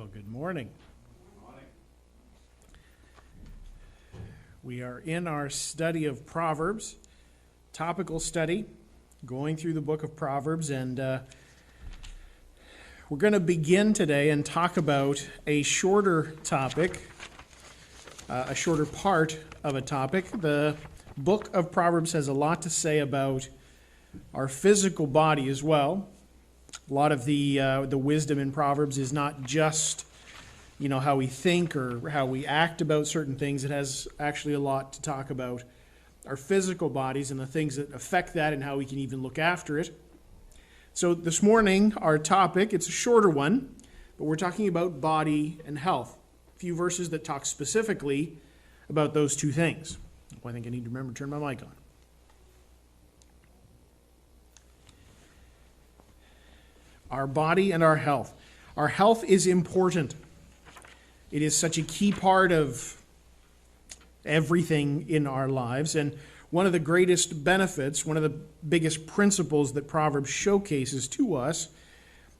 Well, good morning. We are in our study of Proverbs, topical study, going through the book of Proverbs, and we're going to begin today and talk about a shorter topic, a shorter part of a topic. The book of Proverbs has a lot to say about our physical body as well. A lot of the wisdom in Proverbs is not just, how we think or how we act about certain things. It has actually a lot to talk about our physical bodies and the things that affect that and how we can even look after it. So this morning, our topic, it's a shorter one, but we're talking about body and health. A few verses that talk specifically about those two things. I think I need to remember to turn my mic on. Our body and our health. Our health is important. It is such a key part of everything in our lives. And one of the greatest benefits, one of the biggest principles that Proverbs showcases to us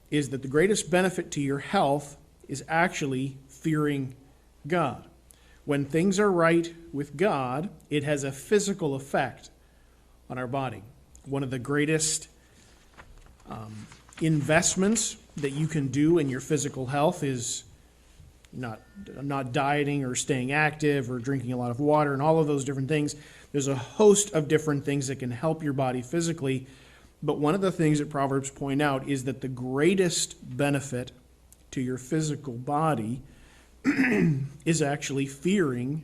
is that the greatest benefit to your health is actually fearing God. When things are right with God, it has a physical effect on our body. One of the greatest investments that you can do in your physical health is not dieting or staying active or drinking a lot of water and all of those different things. There's a host of different things that can help your body physically. But one of the things that Proverbs point out is that the greatest benefit to your physical body is actually fearing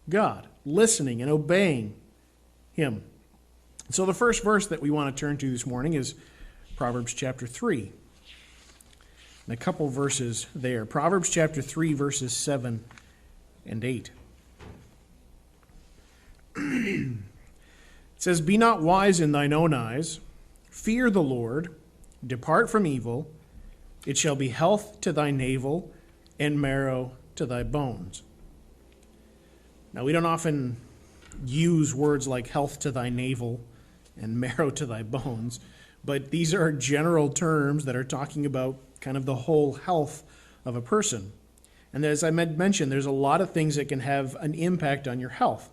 God, listening and obeying Him. So the first verse that we want to turn to this morning is Proverbs chapter 3. And a couple verses there. Proverbs chapter 3, verses 7 and 8. It says, "Be not wise in thine own eyes. Fear the Lord. Depart from evil. It shall be health to thy navel and marrow to thy bones." Now, we don't often use words like health to thy navel and marrow to thy bones, but these are general terms that are talking about kind of the whole health of a person. And as I mentioned, there's a lot of things that can have an impact on your health.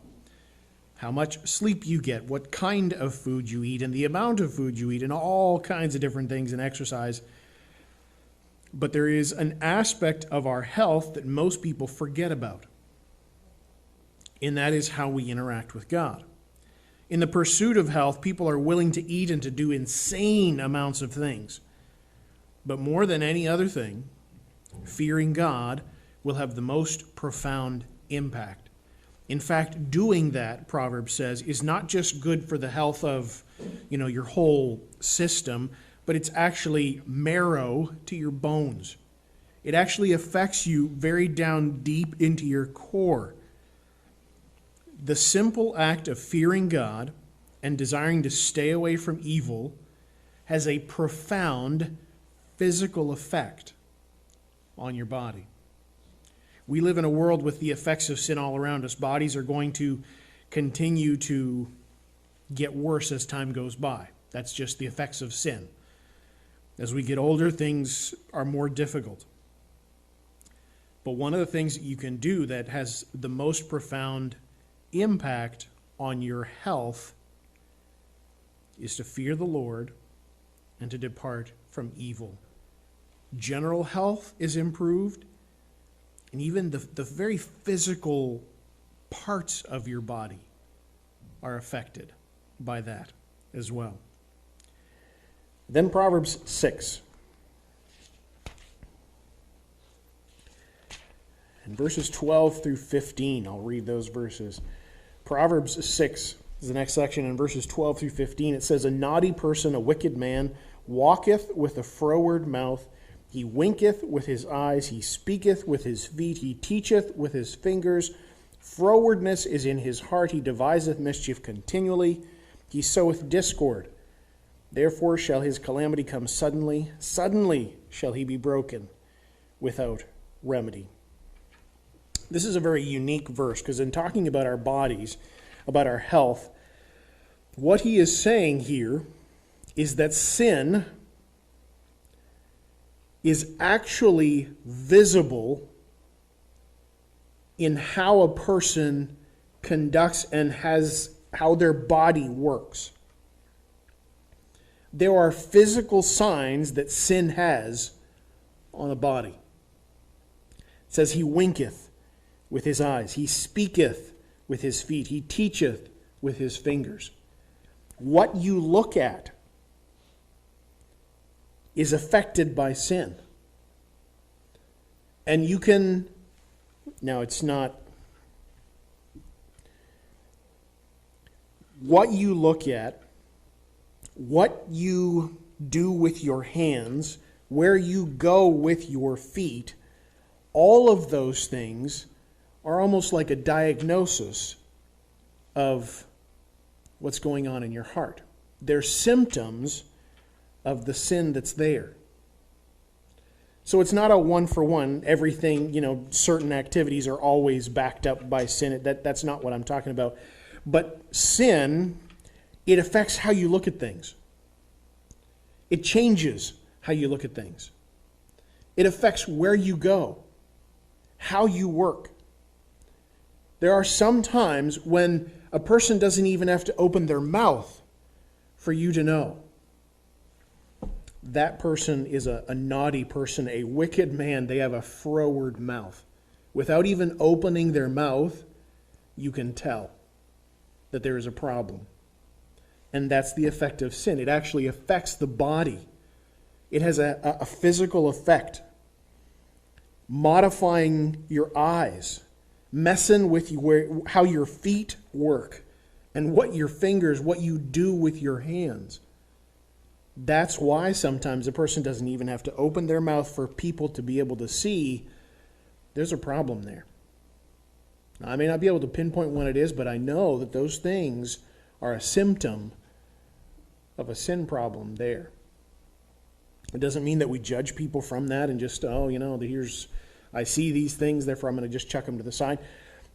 How much sleep you get, what kind of food you eat, and the amount of food you eat, and all kinds of different things, and exercise. But there is an aspect of our health that most people forget about, and that is how we interact with God. In the pursuit of health, people are willing to eat and to do insane amounts of things. But more than any other thing, fearing God will have the most profound impact. In fact, doing that, Proverbs says, is not just good for the health of, your whole system, but it's actually marrow to your bones. It actually affects you very down deep into your core. The simple act of fearing God and desiring to stay away from evil has a profound physical effect on your body. We live in a world with the effects of sin all around us. Bodies are going to continue to get worse as time goes by. That's just the effects of sin. As we get older, things are more difficult. But one of the things that you can do that has the most profound impact on your health is to fear the Lord and to depart from evil. General health is improved, and even the very physical parts of your body are affected by that as well. Then Proverbs 6. And verses 12 through 15, I'll read those verses. Proverbs 6 is the next section. In verses 12 through 15, it says, "A naughty person, a wicked man, walketh with a froward mouth. He winketh with his eyes. He speaketh with his feet. He teacheth with his fingers. Frowardness is in his heart. He deviseth mischief continually. He soweth discord. Therefore shall his calamity come suddenly. Suddenly shall he be broken without remedy." This is a very unique verse because in talking about our bodies, about our health, what he is saying here is that sin is actually visible in how a person conducts and how their body works. There are physical signs that sin has on a body. It says, he winketh with his eyes, he speaketh with his feet, he teacheth with his fingers. What you look at is affected by sin. And you can, now it's not, what you look at, what you do with your hands, where you go with your feet, all of those things are almost like a diagnosis of what's going on in your heart. They're symptoms of the sin that's there. So it's not a one-for-one, everything, certain activities are always backed up by sin. That's not what I'm talking about. But sin, it affects how you look at things. It changes how you look at things. It affects where you go, how you work. There are some times when a person doesn't even have to open their mouth for you to know. That person is a naughty person, a wicked man. They have a froward mouth. Without even opening their mouth, you can tell that there is a problem. And that's the effect of sin. It actually affects the body. It has a physical effect. Modifying your eyes, messing with how your feet work, and what you do with your hands. That's why sometimes a person doesn't even have to open their mouth for people to be able to see there's a problem there. Now, I may not be able to pinpoint what it is, but I know that those things are a symptom of a sin problem there. It doesn't mean that we judge people from that and just, I see these things, therefore I'm going to just chuck them to the side.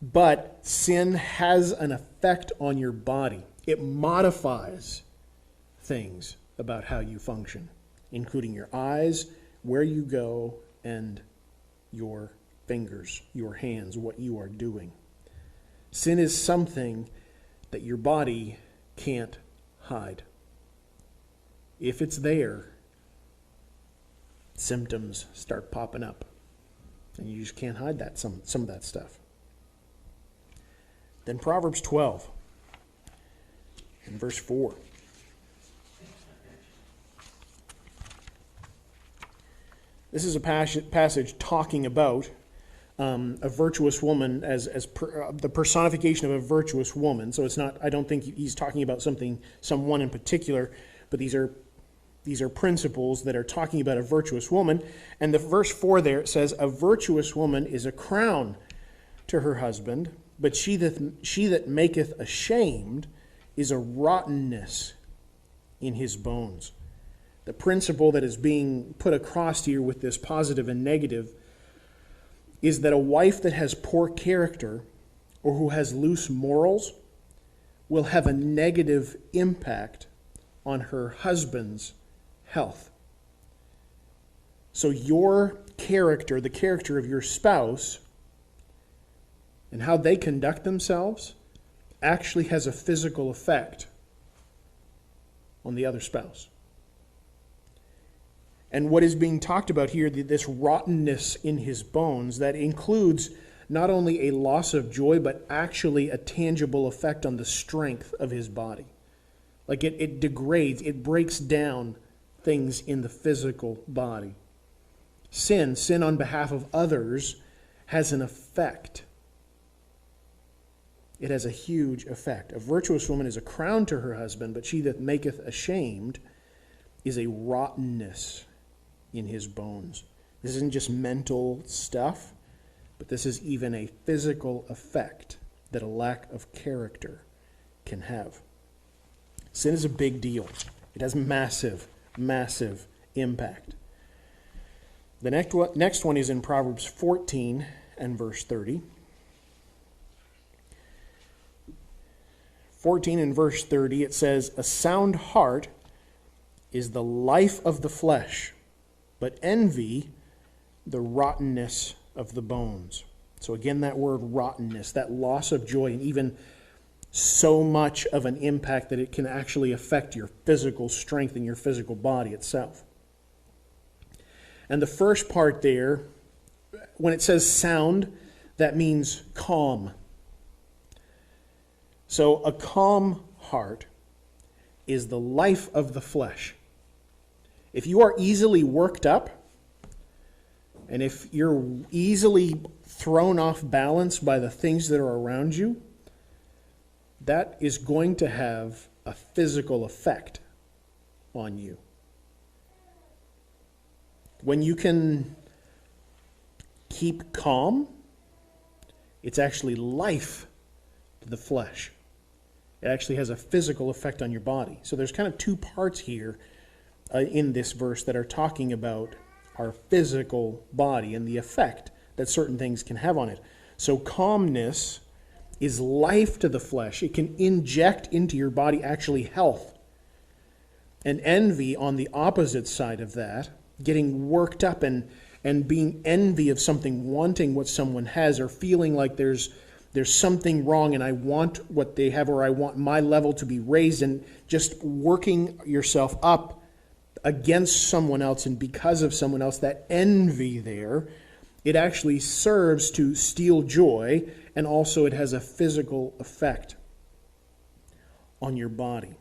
But sin has an effect on your body. It modifies things about how you function, including your eyes, where you go, and your fingers, your hands, what you are doing. Sin is something that your body can't hide. If it's there, symptoms start popping up. And you just can't hide that some of that stuff. Then Proverbs 12 and verse 4. This is a passage talking about a virtuous woman as the personification of a virtuous woman. So it's not, I don't think he's talking about someone in particular, but these are principles that are talking about a virtuous woman. And the verse 4 there, it says, a virtuous woman is a crown to her husband, but she that maketh ashamed is a rottenness in his bones. The principle that is being put across here with this positive and negative is that a wife that has poor character or who has loose morals will have a negative impact on her husband's health. So your character, the character of your spouse, and how they conduct themselves actually has a physical effect on the other spouse. And what is being talked about here, this rottenness in his bones, that includes not only a loss of joy, but actually a tangible effect on the strength of his body. Like it degrades, it breaks down things in the physical body. Sin on behalf of others, has an effect. It has a huge effect. A virtuous woman is a crown to her husband, but she that maketh ashamed is a rottenness in his bones. This isn't just mental stuff, but this is even a physical effect that a lack of character can have. Sin is a big deal. It has massive, massive impact. The next one is in Proverbs 14 and verse 30. 14 and verse 30, it says, a sound heart is the life of the flesh, but envy, the rottenness of the bones. So again, that word rottenness, that loss of joy, and even so much of an impact that it can actually affect your physical strength and your physical body itself. And the first part there, when it says sound, that means calm. So a calm heart is the life of the flesh. If you are easily worked up, and if you're easily thrown off balance by the things that are around you, that is going to have a physical effect on you. When you can keep calm, it's actually life to the flesh. It actually has a physical effect on your body. So there's kind of two parts here in this verse that are talking about our physical body and the effect that certain things can have on it. So calmness is life to the flesh. It can inject into your body actually health. And envy, on the opposite side of that, getting worked up and being envy of something, wanting what someone has, or feeling like there's something wrong and I want what they have, or I want my level to be raised, and just working yourself up against someone else and because of someone else, that envy there, it actually serves to steal joy, and also it has a physical effect on your body.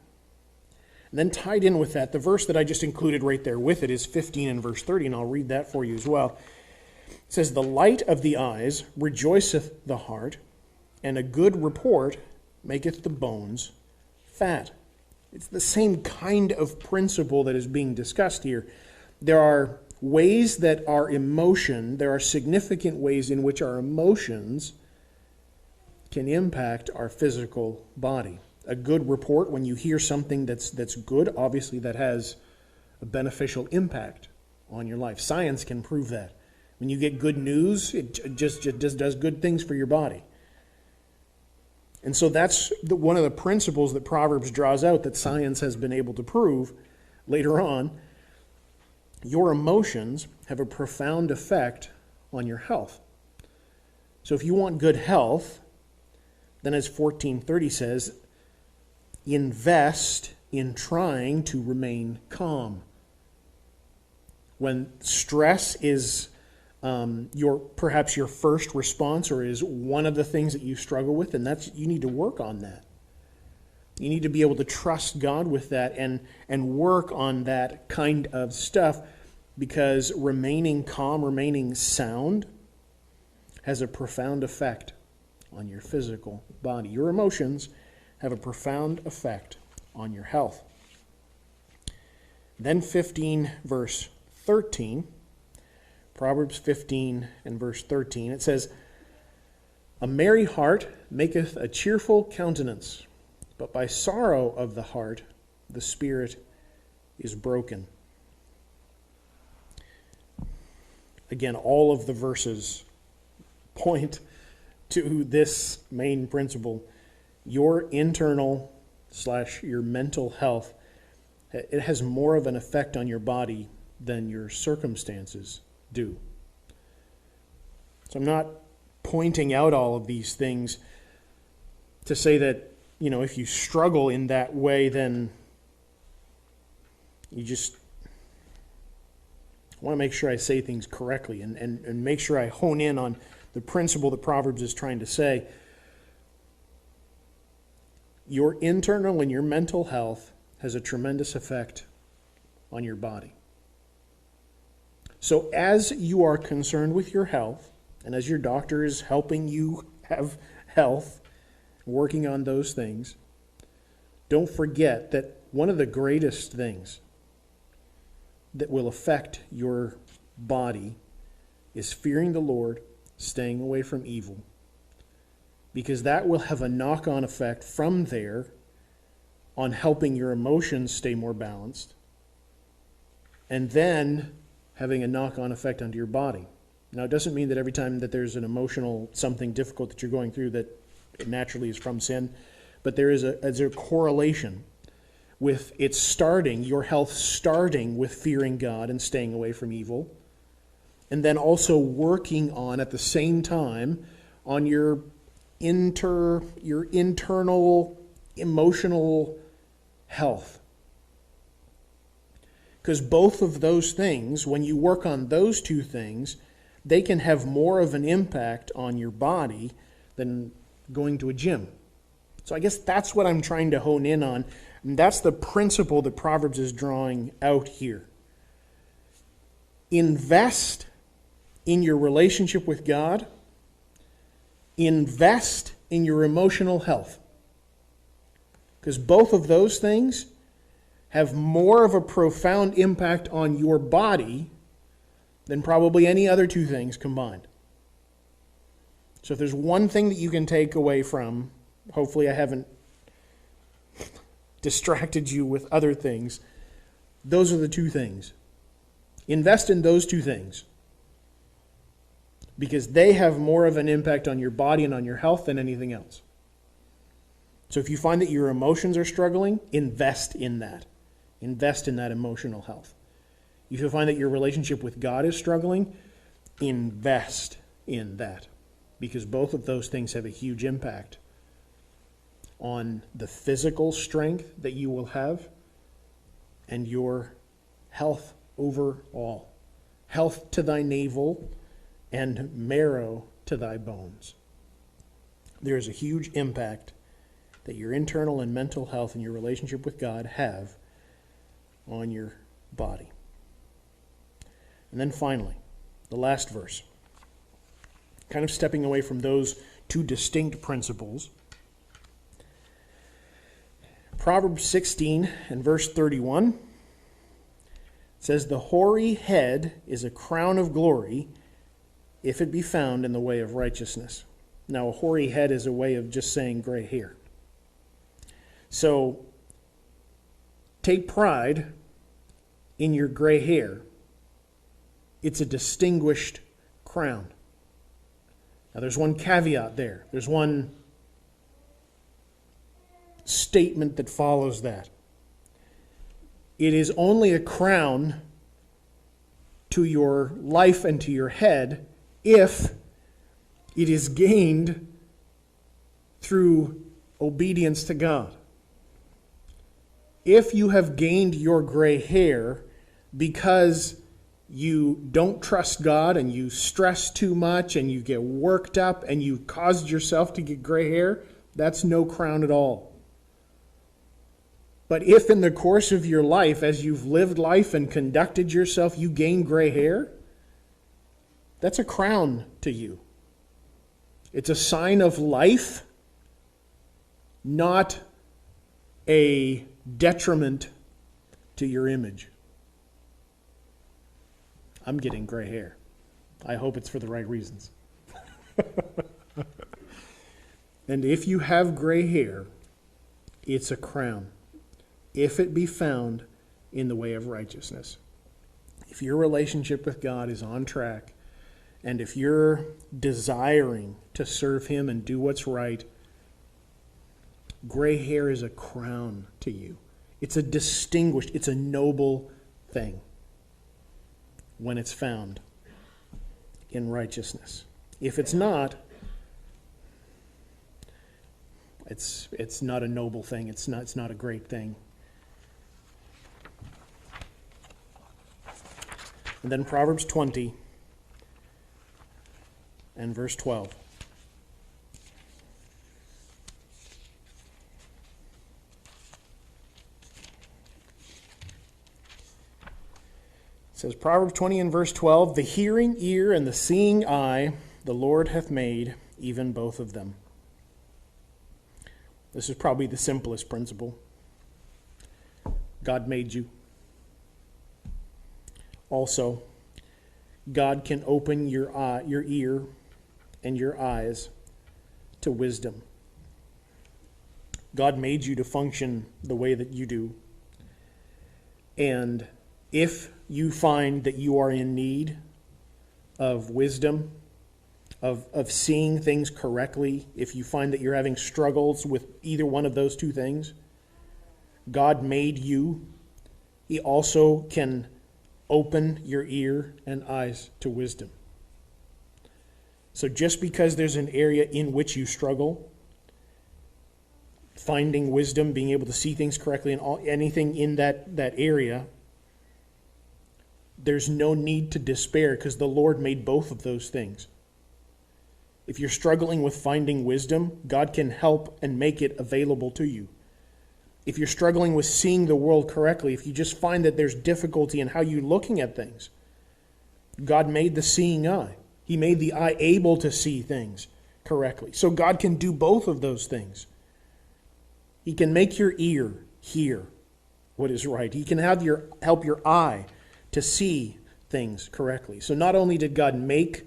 And then tied in with that, the verse that I just included right there with it is 15 and verse 30, and I'll read that for you as well. It says, "The light of the eyes rejoiceth the heart, and a good report maketh the bones fat." It's the same kind of principle that is being discussed here. There are ways that our emotion, there are significant ways in which our emotions can impact our physical body. A good report, when you hear something that's good, obviously that has a beneficial impact on your life. Science can prove that. When you get good news, it just does good things for your body. And so that's one of the principles that Proverbs draws out that science has been able to prove later on. Your emotions have a profound effect on your health. So if you want good health, then as 14:30 says, invest in trying to remain calm. When stress is perhaps your first response, or is one of the things that you struggle with, and you need to work on that. You need to be able to trust God with that and work on that kind of stuff, because remaining calm, remaining sound, has a profound effect on your physical body. Your emotions have a profound effect on your health. Then 15 verse 13, Proverbs 15 and verse 13, it says, "A merry heart maketh a cheerful countenance, but by sorrow of the heart the spirit is broken." Again, all of the verses point to this main principle. Your internal / your mental health, it has more of an effect on your body than your circumstances do. So I'm not pointing out all of these things to say that, if you struggle in that way, then you just I want to make sure I say things correctly and make sure I hone in on the principle that Proverbs is trying to say. Your internal and your mental health has a tremendous effect on your body. So as you are concerned with your health, and as your doctor is helping you have health, working on those things, don't forget that one of the greatest things that will affect your body is fearing the Lord, staying away from evil, because that will have a knock-on effect from there on helping your emotions stay more balanced, and then having a knock-on effect onto your body. Now, it doesn't mean that every time that there's an emotional something difficult that you're going through that it naturally is from sin, but there is a correlation. with its starting, your health starting with fearing God and staying away from evil, and then also working on, at the same time, on your internal emotional health. Because both of those things, when you work on those two things, they can have more of an impact on your body than going to a gym. So I guess that's what I'm trying to hone in on. And that's the principle that Proverbs is drawing out here. Invest in your relationship with God. Invest in your emotional health. Because both of those things have more of a profound impact on your body than probably any other two things combined. So if there's one thing that you can take away from, hopefully I haven't distracted you with other things, those are the two things. Invest in those two things, because they have more of an impact on your body and on your health than anything else. So if you find that your emotions are struggling, invest in that. Invest in that emotional health. If you find that your relationship with God is struggling, invest in that. Because both of those things have a huge impact on the physical strength that you will have and your health overall. Health to thy navel and marrow to thy bones. There is a huge impact that your internal and mental health and your relationship with God have on your body. And then finally, the last verse. Kind of stepping away from those two distinct principles. Proverbs 16 and verse 31 says, "The hoary head is a crown of glory if it be found in the way of righteousness." Now, a hoary head is a way of just saying gray hair. So, take pride in your gray hair. It's a distinguished crown. Now, there's one caveat there. There's one statement that follows that. It is only a crown to your life and to your head if it is gained through obedience to God. If you have gained your gray hair because you don't trust God and you stress too much and you get worked up and you caused yourself to get gray hair, that's no crown at all. But if in the course of your life, as you've lived life and conducted yourself, you gain gray hair, that's a crown to you. It's a sign of life, not a detriment to your image. I'm getting gray hair. I hope it's for the right reasons. And if you have gray hair, it's a crown, if it be found in the way of righteousness. If your relationship with God is on track, and if you're desiring to serve Him and do what's right, gray hair is a crown to you. It's a distinguished, it's a noble thing when it's found in righteousness. If it's not, it's not a noble thing. It's not a great thing. And then Proverbs 20 and verse 12. It says, Proverbs 20 and verse 12, "The hearing ear and the seeing eye, the Lord hath made, even both of them." This is probably the simplest principle. God made you. Also, God can open your ear and your eyes to wisdom. God made you to function the way that you do. And if you find that you are in need of wisdom, of seeing things correctly, if you find that you're having struggles with either one of those two things, God made you, he also can open your ear and eyes to wisdom. So just because there's an area in which you struggle, finding wisdom, being able to see things correctly, and anything in that area, there's no need to despair because the Lord made both of those things. If you're struggling with finding wisdom, God can help and make it available to you. If you're struggling with seeing the world correctly, if you just find that there's difficulty in how you're looking at things, God made the seeing eye. He made the eye able to see things correctly. So God can do both of those things. He can make your ear hear what is right. He can help your eye to see things correctly. So not only did God make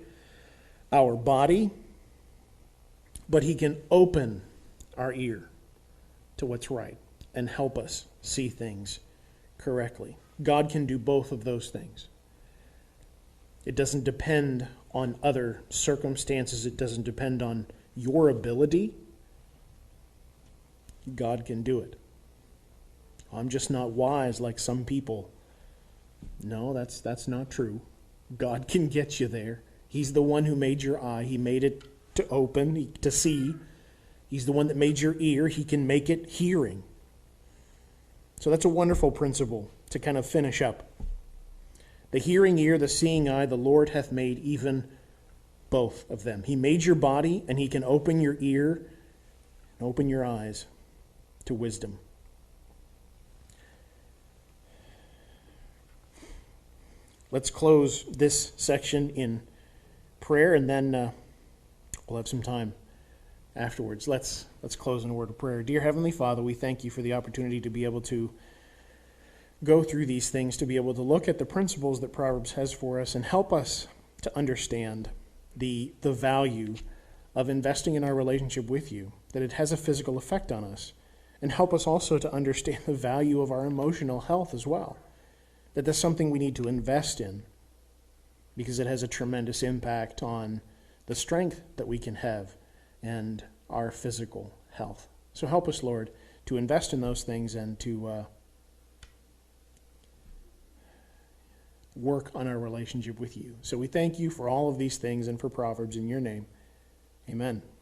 our body, but he can open our ear to what's right and help us see things correctly. God can do both of those things. It doesn't depend on other circumstances. It doesn't depend on your ability. God can do it. I'm just not wise like some people. No, that's not true. God can get you there. He's the one who made your eye. He made it to open, to see. He's the one that made your ear. He can make it hearing. So that's a wonderful principle to kind of finish up. The hearing ear, the seeing eye, the Lord hath made even both of them. He made your body, and he can open your ear and open your eyes to wisdom. Let's close this section in prayer, and then we'll have some time afterwards. Let's close in a word of prayer. Dear Heavenly Father, we thank you for the opportunity to be able to go through these things, to be able to look at the principles that Proverbs has for us and help us to understand the value of investing in our relationship with you, that it has a physical effect on us, and help us also to understand the value of our emotional health as well, that that's something we need to invest in because it has a tremendous impact on the strength that we can have and our physical health. So help us, Lord, to invest in those things and to work on our relationship with you. So we thank you for all of these things and for Proverbs in your name. Amen.